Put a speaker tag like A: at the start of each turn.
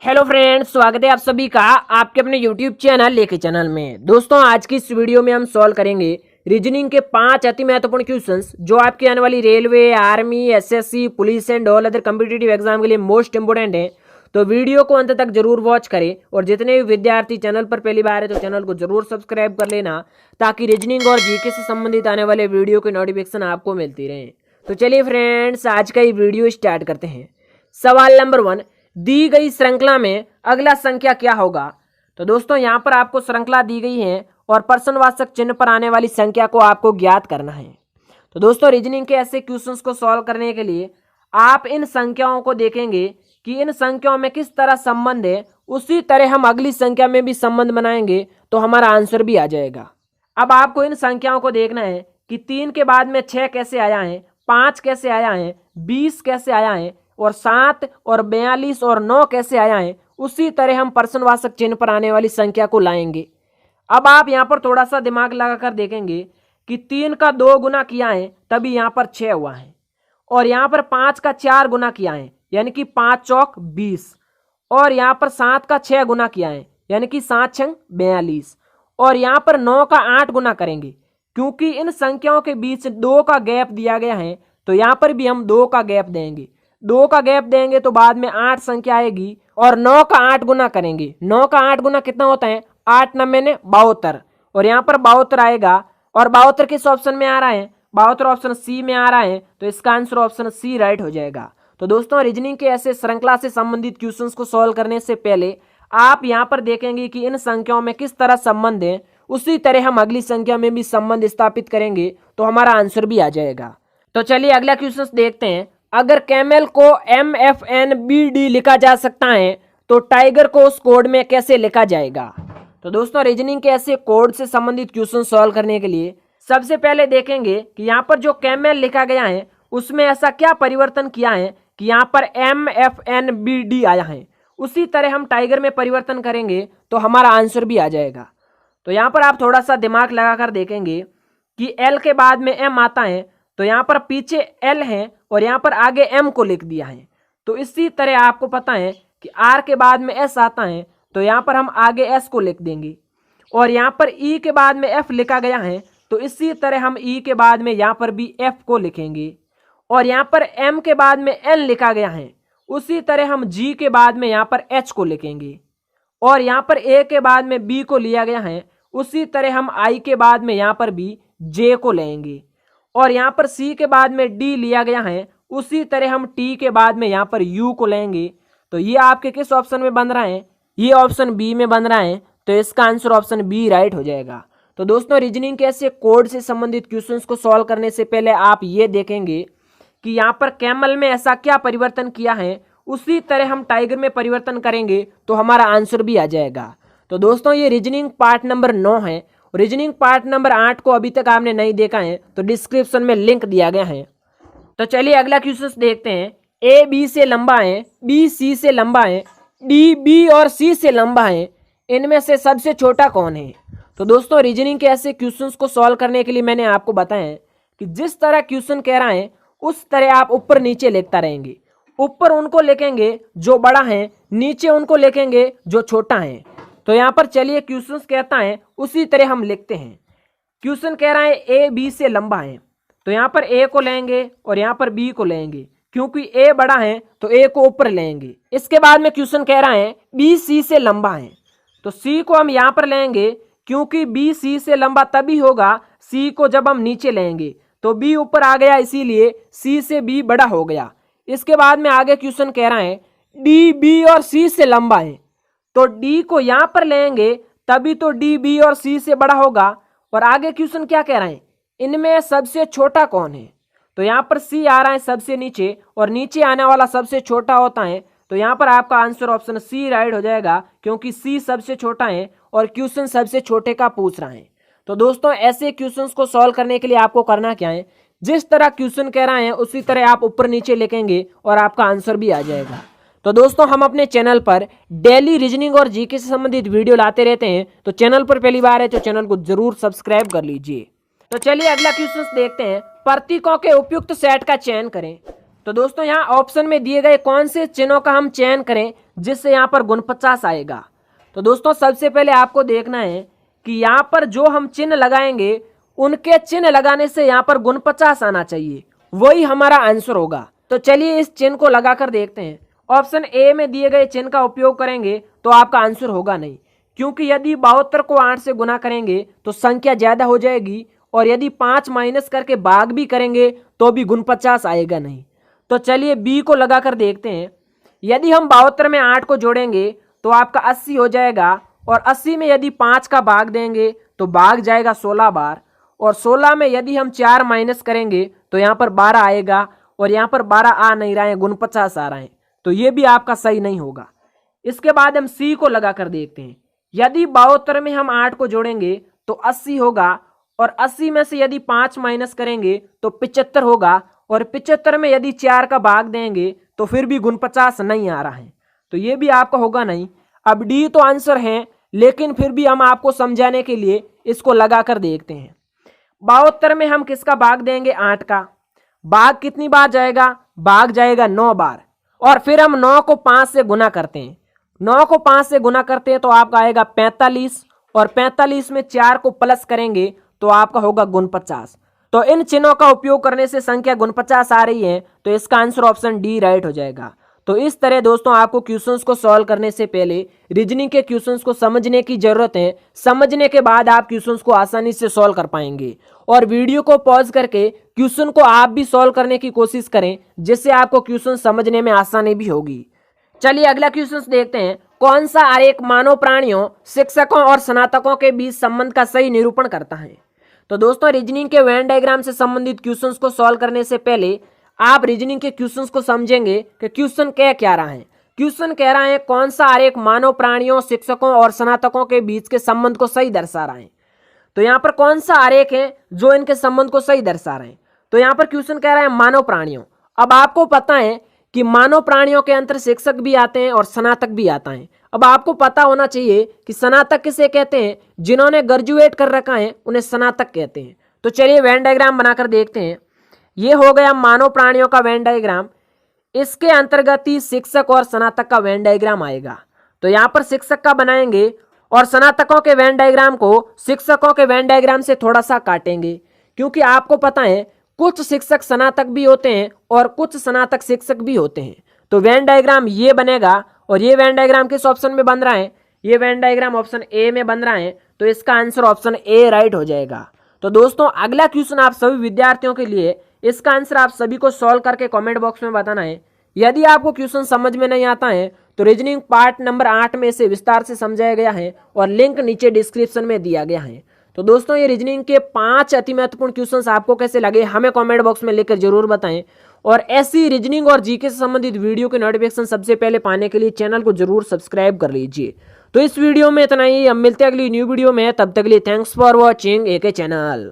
A: Hello friends, स्वागत है आप सभी का आपके अपने यूट्यूब चैनल लेके चैनल में। दोस्तों, आज की इस वीडियो में हम सॉल्व करेंगे रीजनिंग के 5 अति महत्वपूर्ण क्वेश्चंस जो आपकी आने वाली railway, army, SSC, police and all other competitive exam के लिए मोस्ट इंपोर्टेंट है। तो वीडियो को अंत तक जरूर वॉच करें और जितने भी विद्यार्थी चैनल पर पहली बार है तो चैनल को जरूर सब्सक्राइब कर लेना ताकि रीजनिंग और जीके से संबंधित आने वाले वीडियो की नोटिफिकेशन आपको मिलती रहे। तो चलिए फ्रेंड्स, आज का ये वीडियो स्टार्ट करते हैं। सवाल नंबर 1, दी गई श्रृंखला में अगला संख्या क्या होगा। तो दोस्तों, यहाँ पर आपको श्रृंखला दी गई है और प्रश्नवाचक चिन्ह पर आने वाली संख्या को आपको ज्ञात करना है। तो दोस्तों, रीजनिंग के ऐसे क्वेश्चंस को सॉल्व करने के लिए आप इन संख्याओं को देखेंगे कि इन संख्याओं में किस तरह संबंध है, उसी तरह हम अगली संख्या में भी संबंध बनाएंगे तो हमारा आंसर भी आ जाएगा। अब आपको इन संख्याओं को देखना है कि 3 के बाद में 6 कैसे आया है, 5 कैसे आया है, 20 कैसे आया है और 7 और 42 और 9 कैसे आया है। उसी तरह हम प्रश्नवाचक चिन्ह पर आने वाली संख्या को लाएंगे। अब आप यहाँ पर थोड़ा सा दिमाग लगाकर देखेंगे कि 3 का 2 गुना किया है तभी यहाँ पर 6 हुआ है और यहाँ पर 5 का 4 गुना किया है यानी कि 5 चौक 20 और यहाँ पर 7 का 6 गुना किया है यानी कि 7 छंग 42 और यहाँ पर 9 का 8 गुना करेंगे। क्योंकि इन संख्याओं के बीच 2 का गैप दिया गया है तो यहाँ पर भी हम 2 का गैप देंगे। 2 का गैप देंगे तो बाद में 8 संख्या आएगी और 9 का 8 गुना करेंगे। 9 का 8 गुना कितना होता है? 8 9 में 72 और यहाँ पर 72 आएगा और 72 किस ऑप्शन में आ रहा है? 72 ऑप्शन सी में आ रहा है, तो इसका आंसर ऑप्शन सी राइट हो जाएगा। तो दोस्तों, रीजनिंग के ऐसे श्रृंखला से संबंधित क्वेश्चंस को सॉल्व करने से पहले आप यहाँ पर देखेंगे कि इन संख्याओं में किस तरह संबंध है, उसी तरह हम अगली संख्या में भी संबंध स्थापित करेंगे तो हमारा आंसर भी आ जाएगा। तो चलिए अगला क्वेश्चन देखते हैं। अगर कैमल को MFNBD लिखा जा सकता है तो टाइगर को उस कोड में कैसे लिखा जाएगा। तो दोस्तों, रीजनिंग के ऐसे कोड से संबंधित क्वेश्चन सॉल्व करने के लिए सबसे पहले देखेंगे कि यहाँ पर जो कैमल लिखा गया है उसमें ऐसा क्या परिवर्तन किया है कि यहाँ पर MFNBD आया है। उसी तरह हम टाइगर में परिवर्तन करेंगे तो हमारा आंसर भी आ जाएगा। तो यहाँ पर आप थोड़ा सा दिमाग लगाकर देखेंगे कि L के बाद में M आता है तो यहाँ पर पीछे L है और यहाँ पर आगे M को लिख दिया है। तो इसी तरह आपको पता है कि R के बाद में S आता है तो यहाँ पर हम आगे S को लिख देंगे और यहाँ पर E के बाद में F लिखा गया है तो इसी तरह हम E के बाद में यहाँ पर भी F को लिखेंगे और यहाँ पर M के बाद में N लिखा गया है उसी तरह हम G के बाद में यहाँ पर H को लिखेंगे और यहाँ पर A के बाद में B को लिया गया है उसी तरह हम I के बाद में यहाँ पर भी J को लेंगे और यहाँ पर C के बाद में D लिया गया है उसी तरह हम T के बाद में यहाँ पर U को लेंगे। तो ये आपके किस ऑप्शन में बन रहा है? ये ऑप्शन बी में बन रहा है, तो इसका आंसर ऑप्शन बी राइट हो जाएगा। तो दोस्तों, रीजनिंग के ऐसे कोड से संबंधित क्वेश्चंस को सॉल्व करने से पहले आप ये देखेंगे कि यहाँ पर कैमल में ऐसा क्या परिवर्तन किया है, उसी तरह हम टाइगर में परिवर्तन करेंगे तो हमारा आंसर भी आ जाएगा। तो दोस्तों, ये रीजनिंग पार्ट नंबर 9 है। रीजनिंग पार्ट नंबर 8 को अभी तक आपने नहीं देखा है तो डिस्क्रिप्शन में लिंक दिया गया है। तो चलिए अगला क्वेश्चन देखते हैं। A B से लंबा है, B C से लंबा है, D B और C से लंबा है, इनमें से सबसे छोटा कौन है। तो दोस्तों, रीजनिंग के ऐसे क्वेश्चंस को सॉल्व करने के लिए मैंने आपको बताया है कि जिस तरह क्वेश्चन कह रहा है उस तरह आप ऊपर नीचे लिखता रहेंगे। ऊपर उनको लिखेंगे जो बड़ा है, नीचे उनको लिखेंगे जो छोटा है। तो यहाँ पर चलिए क्वेश्चन कहता है उसी तरह हम लिखते हैं। क्वेश्चन कह रहा है A B से लंबा है, तो यहाँ पर A को लेंगे और यहाँ पर B को लेंगे। क्योंकि A बड़ा है तो A को ऊपर लेंगे। इसके बाद में क्वेश्चन कह रहा है B C से लंबा है, तो C को हम यहाँ पर लेंगे क्योंकि B C से लंबा तभी होगा C को जब हम नीचे लेंगे। तो B ऊपर आ गया इसीलिए C से B बड़ा हो गया। इसके बाद में आगे क्वेश्चन कह रहा है D B और C से लंबा है, तो D को यहाँ पर लेंगे तभी तो D B और C से बड़ा होगा। और आगे क्वेश्चन क्या कह रहे हैं, इनमें सबसे छोटा कौन है। तो यहाँ पर C आ रहा है सबसे नीचे और नीचे आने वाला सबसे छोटा होता है। तो यहाँ पर आपका आंसर ऑप्शन सी राइट हो जाएगा क्योंकि C सबसे छोटा है और क्वेश्चन सबसे छोटे का पूछ रहा है। तो दोस्तों, ऐसे क्वेश्चंस को सॉल्व करने के लिए आपको करना क्या है, जिस तरह क्वेश्चन कह रहा है उसी तरह आप ऊपर नीचे लिखेंगे और आपका आंसर भी आ जाएगा। तो दोस्तों, हम अपने चैनल पर डेली रीजनिंग और जीके से संबंधित वीडियो लाते रहते हैं, तो चैनल पर पहली बार है तो चैनल को जरूर सब्सक्राइब कर लीजिए। तो चलिए अगला क्वेश्चन देखते हैं। प्रतीकों के उपयुक्त सेट का चयन करें। तो दोस्तों यहाँ ऑप्शन में दिए गए कौन से चिन्हों का हम चयन करें जिससे यहाँ पर गुण 50 आएगा। तो दोस्तों सबसे पहले आपको देखना है कि यहाँ पर जो हम चिन्ह लगाएंगे उनके चिन्ह लगाने से यहाँ पर गुण 50 आना चाहिए, वही हमारा आंसर होगा। तो चलिए इस चिन्ह को लगाकर देखते हैं। ऑप्शन ए में दिए गए चिन्ह का उपयोग करेंगे तो आपका आंसर होगा नहीं, क्योंकि यदि 72 को 8 से गुना करेंगे तो संख्या ज्यादा हो जाएगी, और यदि 5 माइनस करके भाग भी करेंगे तो भी गुण 50 आएगा नहीं। तो चलिए बी को लगाकर देखते हैं। यदि हम 72 में 8 को जोड़ेंगे तो आपका 80 हो जाएगा, और 80 में यदि 5 का भाग देंगे तो भाग जाएगा 16 बार, और 16 में यदि हम 4 माइनस करेंगे तो यहाँ पर 12 आएगा, और यहाँ पर 12 आ नहीं रहा है, गुण 50 आ रहा है, तो ये भी आपका सही नहीं होगा। इसके बाद हम सी को लगाकर देखते हैं। यदि 72 में हम 8 को जोड़ेंगे तो 80 होगा, और 80 में से यदि 5 माइनस करेंगे तो 75 होगा, और 75 में यदि 4 का भाग देंगे तो फिर भी गुण 50 नहीं आ रहा है, तो ये भी आपका होगा नहीं। अब डी तो आंसर है, लेकिन फिर भी हम आपको समझाने के लिए इसको लगाकर देखते हैं। 72 में हम किसका भाग देंगे? 8 का। भाग कितनी बार जाएगा? भाग जाएगा 9 बार, और फिर हम 9 को 5 से गुना करते हैं। 9 को 5 से गुना करते हैं तो आपका आएगा 45, और 45 में 4 को प्लस करेंगे तो आपका होगा गुण 50। तो इन चिन्हों का उपयोग करने से संख्या गुण 50 आ रही है, तो इसका आंसर ऑप्शन डी राइट हो जाएगा। तो इस तरह दोस्तों आपको क्वेश्चंस को सॉल्व करने से पहले रीजनिंग के क्वेश्चंस को समझने की जरूरत है। समझने के बाद आप क्वेश्चंस को आसानी से सॉल्व कर पाएंगे, और वीडियो को पॉज करके क्वेश्चन को आप भी सॉल्व करने की कोशिश करें, जिससे आपको क्वेश्चन समझने में आसानी भी होगी। चलिए अगला क्वेश्चन देखते हैं। कौन सा आरेख मानव प्राणियों, शिक्षकों और स्नातकों के बीच संबंध का सही निरूपण करता है? तो दोस्तों रीजनिंग के वेन डायग्राम से संबंधित क्वेश्चंस को सॉल्व करने से पहले आप रीजनिंग के क्वेश्चंस को समझेंगे कि क्वेश्चन क्या रहा है। क्वेश्चन कह रहा है कौन सा आरेख मानव प्राणियों, शिक्षकों और स्नातकों के बीच के संबंध को सही दर्शा रहा है। तो यहाँ पर कौन सा आरेख है जो इनके संबंध को सही दर्शा रहे हैं? तो यहाँ पर क्वेश्चन कह रहा है मानव प्राणियों। अब आपको पता है कि मानव प्राणियों के अंतर शिक्षक भी आते हैं और स्नातक भी आता है। अब आपको पता होना चाहिए कि स्नातक किसे कहते हैं? जिन्होंने ग्रेजुएट कर रखा है उन्हें स्नातक कहते हैं। तो चलिए वेन डायग्राम बनाकर देखते हैं। ये हो गया मानव प्राणियों का वेन डायग्राम। इसके अंतर्गत ही शिक्षक और स्नातक का वेन डायग्राम आएगा। तो यहाँ पर शिक्षक का बनाएंगे और स्नातकों के वेन डायग्राम को शिक्षकों के वेन डायग्राम से थोड़ा सा काटेंगे, क्योंकि आपको पता है कुछ शिक्षक स्नातक भी होते हैं और कुछ स्नातक शिक्षक भी होते हैं। तो वेन डायग्राम ये बनेगा, और ये वेन डायग्राम किस ऑप्शन में बन रहा है? ये वेन डायग्राम ऑप्शन ए में बन रहा है, तो इसका आंसर ऑप्शन ए राइट हो जाएगा। तो दोस्तों अगला क्वेश्चन आप सभी विद्यार्थियों के लिए, इसका आंसर आप सभी को सॉल्व करके कमेंट बॉक्स में बताना है। यदि आपको क्वेश्चन समझ में नहीं आता है तो रीजनिंग पार्ट नंबर 8 में इसे विस्तार से समझाया गया है, और लिंक नीचे डिस्क्रिप्शन में दिया गया है। तो दोस्तों ये रीजनिंग के 5 अति महत्वपूर्ण क्वेश्चंस आपको कैसे लगे हमें कमेंट बॉक्स में लिखकर जरूर बताएं, और ऐसी रीजनिंग और जीके से संबंधित वीडियो के नोटिफिकेशन सबसे पहले पाने के लिए चैनल को जरूर सब्सक्राइब कर लीजिए। तो इस वीडियो में इतना ही, हम मिलते हैं अगली न्यू वीडियो में। तब तक के लिए thanks for watching AK channel.